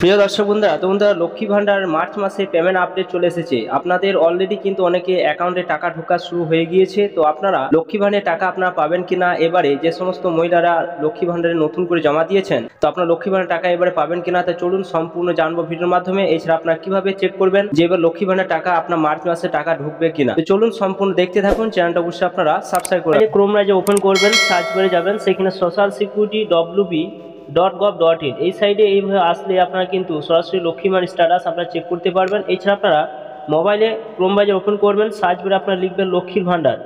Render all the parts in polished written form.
প্রিয় দর্শক বন্ধুরা, তো বন্ধুরা লক্ষ্মী ভান্ডার মার্চ মাসে পেমেন্ট আপডেট চলে এসেছে। আপনাদের অলরেডি কিন্তু অনেকে অ্যাকাউন্টে টাকা ঢোকা শুরু হয়ে গিয়েছে। তো আপনারা লক্ষ্মী ভান্ডারের টাকা আপনারা পাবেন কিনা, এবারে যে সমস্ত মহিলারা লক্ষ্মী ভান্ডারে নতুন করে জমা দিয়েছেন, তো আপনার লক্ষ্মী ভান্ডার টাকা এবারে পাবেন কিনা, তা চলুন সম্পূর্ণ জানবো ভিডিওর মাধ্যমে। এছাড়া আপনারা কিভাবে চেক করবেন যে এবার লক্ষ্মী ভান্ডার টাকা আপনার মার্চ মাসে টাকা ঢুকবে কিনা, তো চলুন সম্পূর্ণ দেখতে থাকুন। চ্যানেলটা অবশ্যই আপনারা সাবস্ক্রাইব করবেন। ক্রোম ব্রাউজার ওপেন করবেন, সার্চ বারে যাবেন, সেখানে সোশ্যাল সিকিউরিটি wb.gov.in এই সাইডে এইভাবে আসলে আপনারা কিন্তু সরাসরি লক্ষ্মী ভান্ডার স্ট্যাটাস আপনারা চেক করতে পারবেন। এছাড়া আপনারা মোবাইলে ক্রোম ব্রাউজার ওপেন করবেন, সার্চ বারে আপনারা লিখবেন লক্ষ্মীর ভান্ডার।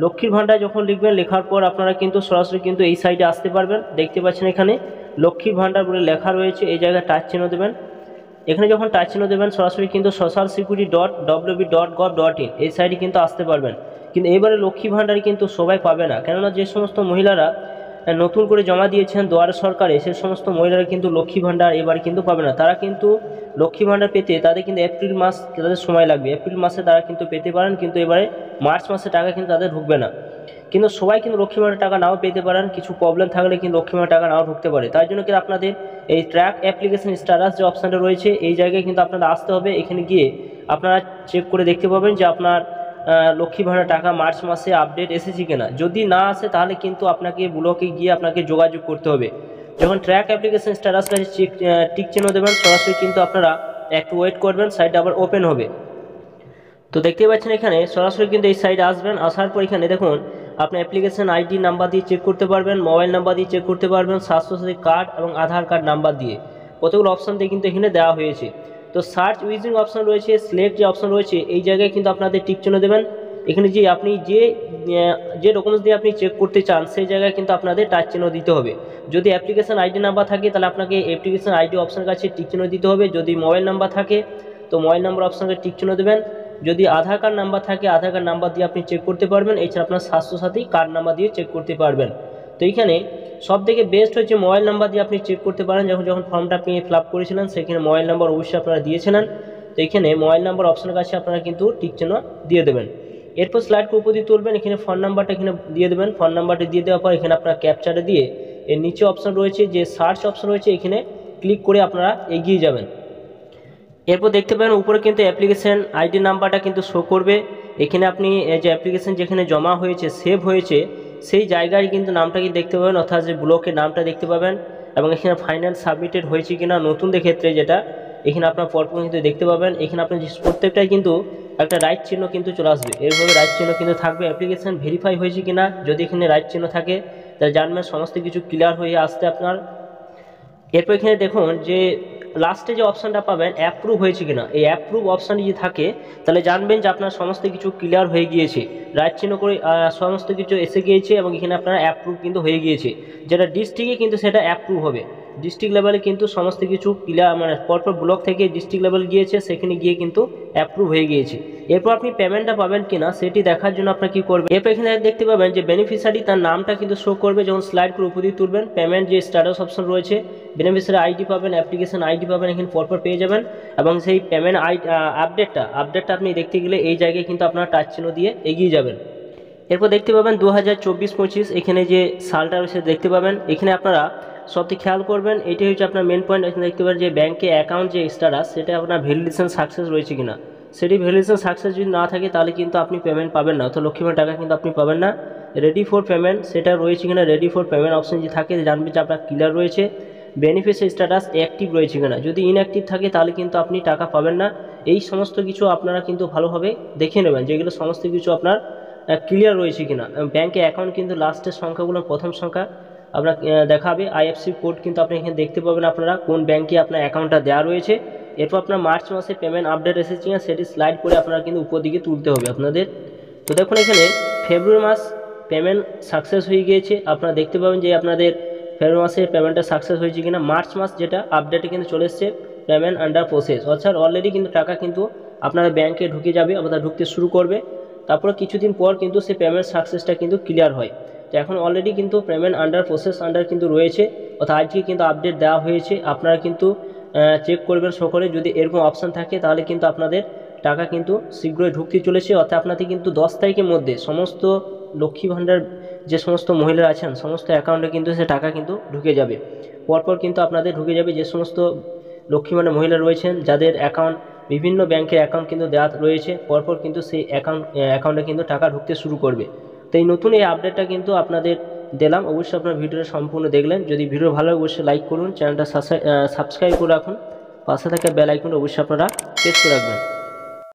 লক্ষ্মীর ভান্ডার যখন লিখবেন, লেখার পর আপনারা কিন্তু সরাসরি কিন্তু এই সাইডে আসতে পারবেন। দেখতে পাচ্ছেন এখানে লক্ষ্মীর ভান্ডার বলে লেখা রয়েছে, এই জায়গায় টাচ চিহ্ন দেবেন। এখানে যখন টাচ চিহ্ন দেবেন, সরাসরি কিন্তু সোশ্যাল সিকিউরিটি wb.gov.in এই সাইডে কিন্তু আসতে পারবেন। কিন্তু এবারে লক্ষ্মী ভান্ডার কিন্তু সবাই পাবে না, কেননা যে সমস্ত মহিলারা নতুন করে জমা দিয়েছেন দুয়ারে সরকারে, সে সমস্ত মহিলারা কিন্তু লক্ষ্মী ভান্ডার এবার কিন্তু পাবে না। তারা কিন্তু লক্ষ্মী ভান্ডার পেতে তাদের কিন্তু এপ্রিল মাস তাদের সময় লাগবে। এপ্রিল মাসে তারা কিন্তু পেতে পারেন, কিন্তু এবারে মার্চ মাসে টাকা কিন্তু তাদের ঢুকবে না। কিন্তু সবাই কিন্তু লক্ষ্মী ভান্ডার টাকা নাও পেতে পারেন, কিছু প্রবলেম থাকলে কিন্তু লক্ষ্মী ভান্ডার টাকা নাও ঢুকতে পারে। তাই জন্য কিন্তু আপনাদের এই ট্র্যাক অ্যাপ্লিকেশন স্ট্যাটাস যে অপশানটা রয়েছে, এই জায়গায় কিন্তু আপনাদের আসতে হবে। এখানে গিয়ে আপনারা চেক করে দেখতে পাবেন যে আপনার লক্ষ্মী ভান্ডার টাকা মার্চ মাসে আপডেট এসেছে কিনা। যদি না আসে তাহলে কিন্তু আপনাকে ব্লকে গিয়ে আপনাকে যোগাযোগ করতে হবে। যখন ট্র্যাক অ্যাপ্লিকেশন স্ট্যাটাসটা টিক চিহ্ন দেবেন, সরাসরি কিন্তু আপনারা একটু ওয়েট করবেন, সাইটটা আবার ওপেন হবে। তো দেখতে পাচ্ছেন এখানে সরাসরি কিন্তু এই সাইডে আসবেন। আসার পর এখানে দেখুন আপনি অ্যাপ্লিকেশন আইডি নাম্বার দিয়ে চেক করতে পারবেন, মোবাইল নাম্বার দিয়ে চেক করতে পারবেন, স্বাস্থ্যসাথী কার্ড এবং আধার কার্ড নাম্বার দিয়ে কতগুলো অপশান দিয়ে কিন্তু এখানে দেওয়া হয়েছে। তো সার্চ উইজিং অপশান রয়েছে, সিলেক্ট যে অপশান রয়েছে, এই জায়গায় কিন্তু আপনাদের টিক চিহ্ন দেবেন। এখানে যে আপনি যে ডকুমেন্টস দিয়ে আপনি চেক করতে চান, সেই জায়গায় কিন্তু আপনাদের টাচ চিহ্ন দিতে হবে। যদি অ্যাপ্লিকেশন আইডি নাম্বার থাকে তাহলে আপনাকে অ্যাপ্লিকেশন আইডি অপশানের কাছে টিক চিহ্ন দিতে হবে। যদি মোবাইল নাম্বার থাকে তো মোবাইল নাম্বার অপশানকে টিক চিহ্ন দেবেন। যদি আধার কার্ড নাম্বার থাকে, আধার কার্ড নাম্বার দিয়ে আপনি চেক করতে পারবেন। এছাড়া আপনার স্বাস্থ্যসাথী কার্ড নাম্বার দিয়ে চেক করতে পারবেন। তো এইখানে সব থেকে বেস্ট হচ্ছে মোবাইল নাম্বার দিয়ে আপনি চেক করতে পারেন। যখন ফর্মটা আপনি ফিল আপ করেছিলেন, সেখানে মোবাইল নাম্বার অবশ্যই আপনারা দিয়েছিলেন। তো এখানে মোবাইল নাম্বার অপশনের কাছে আপনারা কিন্তু টিক চিহ্ন দিয়ে দেবেন। এরপর স্লাইডকে উপর দিয়ে তুলবেন, এখানে ফোন নাম্বারটা এখানে দিয়ে দেবেন। ফোন নাম্বারটা দিয়ে দেওয়ার পর এখানে আপনারা ক্যাপচারে দিয়ে এর নিচে অপশন রয়েছে যে সার্চ অপশন রয়েছে, এখানে ক্লিক করে আপনারা এগিয়ে যাবেন। এরপর দেখতে পাবেন উপরে কিন্তু অ্যাপ্লিকেশন আইডি নাম্বারটা কিন্তু শো করবে। এখানে আপনি যে অ্যাপ্লিকেশন যেখানে জমা হয়েছে, সেভ হয়েছে, সেই জায়গায় কিন্তু নামটা কি দেখতে পাবেন, অর্থাৎ যে ব্লকের নামটা দেখতে পাবেন। এবং এখানে ফাইনাল সাবমিটেড হয়েছে কিনা নতুনদের ক্ষেত্রে, যেটা এখানে আপনার পরপর কিন্তু দেখতে পাবেন। এখানে আপনার প্রত্যেকটাই কিন্তু একটা রাইট চিহ্ন কিন্তু চলে আসবে। এরভাবে রাইট চিহ্ন কিন্তু থাকবে। অ্যাপ্লিকেশন ভেরিফাই হয়েছে কিনা, যদি এখানে রাইট চিহ্ন থাকে তাহলে জানবেন সমস্ত কিছু ক্লিয়ার হয়ে আসতে আপনার। এরপর এখানে দেখুন যে লাস্টে যে অপশানটা পাবেন অ্যাপ্রুভ হয়েছে কিনা, এই অ্যাপ্রুভ অপশানটি যদি থাকে তাহলে জানবেন যে আপনার সমস্ত কিছু ক্লিয়ার হয়ে গিয়েছে, রাইট চিহ্ন করে সমস্ত কিছু এসে গিয়েছে এবং এখানে আপনার অ্যাপ্রুভ কিন্তু হয়ে গিয়েছে। যেটা ডিস্ট্রিক্টে কিন্তু সেটা অ্যাপ্রুভ হবে। ডিস্ট্রিক্ট লেভেলে কিন্তু সমস্ত কিছু ক্লিয়ার, মানে পরপর ব্লক থেকে ডিস্ট্রিক্ট লেভেল গিয়েছে, সেখানে গিয়ে কিন্তু অ্যাপ্রুভ হয়ে গিয়েছে। এরপর আপনি পেমেন্টটা পাবেন কিনা সেটি দেখার জন্য আপনার কী করবেন, এরপর এখানে দেখতে পাবেন যে বেনিফিশিয়ারি, তার নামটা কিন্তু শো করবে। যখন স্লাইড করে উপর দিয়ে তুলবেন, পেমেন্ট যে স্ট্যাটাস অপশন রয়েছে, বেনিফিশিয়ারি আইডি পাবেন, অ্যাপ্লিকেশন আইডি পাবেন, এখানে পরপর পেয়ে যাবেন। এবং সেই পেমেন্ট আপডেটটা আপনি দেখতে গেলে এই জায়গায় কিন্তু আপনার টাচ চিহ্ন দিয়ে এগিয়ে যাবেন। এরপর দেখতে পাবেন 2024-25 এখানে যে সালটা রয়েছে দেখতে পাবেন। এখানে আপনারা সবথেকে খেয়াল করবেন, এটাই হচ্ছে আপনার মেন পয়েন্ট। এখানে দেখতে পাবেন যে ব্যাংকে অ্যাকাউন্ট যে স্ট্যাটাস, সেটা আপনার ভ্যালিডেশন সাকসেস রয়েছে কিনা। সেটি ভ্যালিডেশন সাকসেস যদি না থাকে তাহলে কিন্তু আপনি পেমেন্ট পাবেন না, তো লক্ষ্মী ভান্ডার টাকা কিন্তু আপনি পাবেন না। রেডি ফর পেমেন্ট সেটা রয়েছে কিনা, রেডি ফর পেমেন্ট অপশন যদি থাকে জানবেন যে আপনার ক্লিয়ার রয়েছে। বেনিফিশিয়ারি স্ট্যাটাস অ্যাক্টিভ রয়েছে কিনা, যদি ইনঅ্যাক্টিভ থাকে তাহলে কিন্তু আপনি টাকা পাবেন না। এই সমস্ত কিছু আপনারা কিন্তু ভালোভাবে দেখে নেবেন যেগুলো সমস্ত কিছু আপনার ক্লিয়ার রয়েছে কিনা। ব্যাংকে অ্যাকাউন্ট কিন্তু লাস্টের সংখ্যাগুলো প্রথম সংখ্যা আপনার দেখাবে। আইএফসি কোড কিন্তু আপনি এখানে দেখতে পাবেন আপনারা কোন ব্যাংকে আপনার অ্যাকাউন্টটা দেওয়া রয়েছে। এরপর আপনার মার্চ মাসে পেমেন্ট আপডেট এসেছে কিনা সেটি স্লাইড করে আপনারা কিন্তু উপর দিকে তুলতে হবে আপনাদের। তো দেখুন এখানে ফেব্রুয়ারি মাস পেমেন্ট সাকসেস হয়ে গিয়েছে। আপনারা দেখতে পাবেন যে আপনাদের ফেব্রুয়ারি মাসে পেমেন্টটা সাকসেস হয়েছে কিনা। মার্চ মাস যেটা আপডেটে কিন্তু চলে এসছে পেমেন্ট আন্ডার প্রসেস, অর্থাৎ অলরেডি কিন্তু টাকা কিন্তু আপনার ব্যাংকে ঢুকে যাবে, অর্থাৎ ঢুকতে শুরু করবে। তারপরে কিছুদিন পর কিন্তু সেই পেমেন্ট সাকসেসটা কিন্তু ক্লিয়ার হয়। তো এখন অলরেডি কিন্তু পেমেন্ট আন্ডার প্রসেস কিন্তু রয়েছে, অর্থাৎ আজকে কিন্তু আপডেট দেওয়া হয়েছে। আপনারা কিন্তু চেক করবেন সকলে, যদি এরকম অপশান থাকে তাহলে কিন্তু আপনাদের টাকা কিন্তু শীঘ্রই ঢুকতে চলেছে। অর্থাৎ আপনাদের কিন্তু 10 তারিখের মধ্যে সমস্ত লক্ষ্মী ভান্ডার যে সমস্ত মহিলারা আছেন সমস্ত অ্যাকাউন্টে কিন্তু সে টাকা কিন্তু ঢুকে যাবে। পরপর কিন্তু আপনাদের ঢুকে যাবে। যে সমস্ত লক্ষ্মী ভাণ্ডার মহিলা রয়েছেন যাদের অ্যাকাউন্ট বিভিন্ন ব্যাংকের অ্যাকাউন্ট কিন্তু দেওয়া রয়েছে, পরপর কিন্তু সেই অ্যাকাউন্টে কিন্তু টাকা ঢুকতে শুরু করবে। তো এই নতুন এই আপডেটটা কিন্তু আপনাদের দিলাম। অবশ্যই আপনার ভিডিওটা সম্পূর্ণ দেখলেন। যদি ভিডিও ভালো লাগে অবশ্যই লাইক করুন, চ্যানেলটা সাবস্ক্রাইব করে রাখুন, পাশে থাকা বেল আইকনটা অবশ্যই আপনারা প্রেস করে রাখবেন।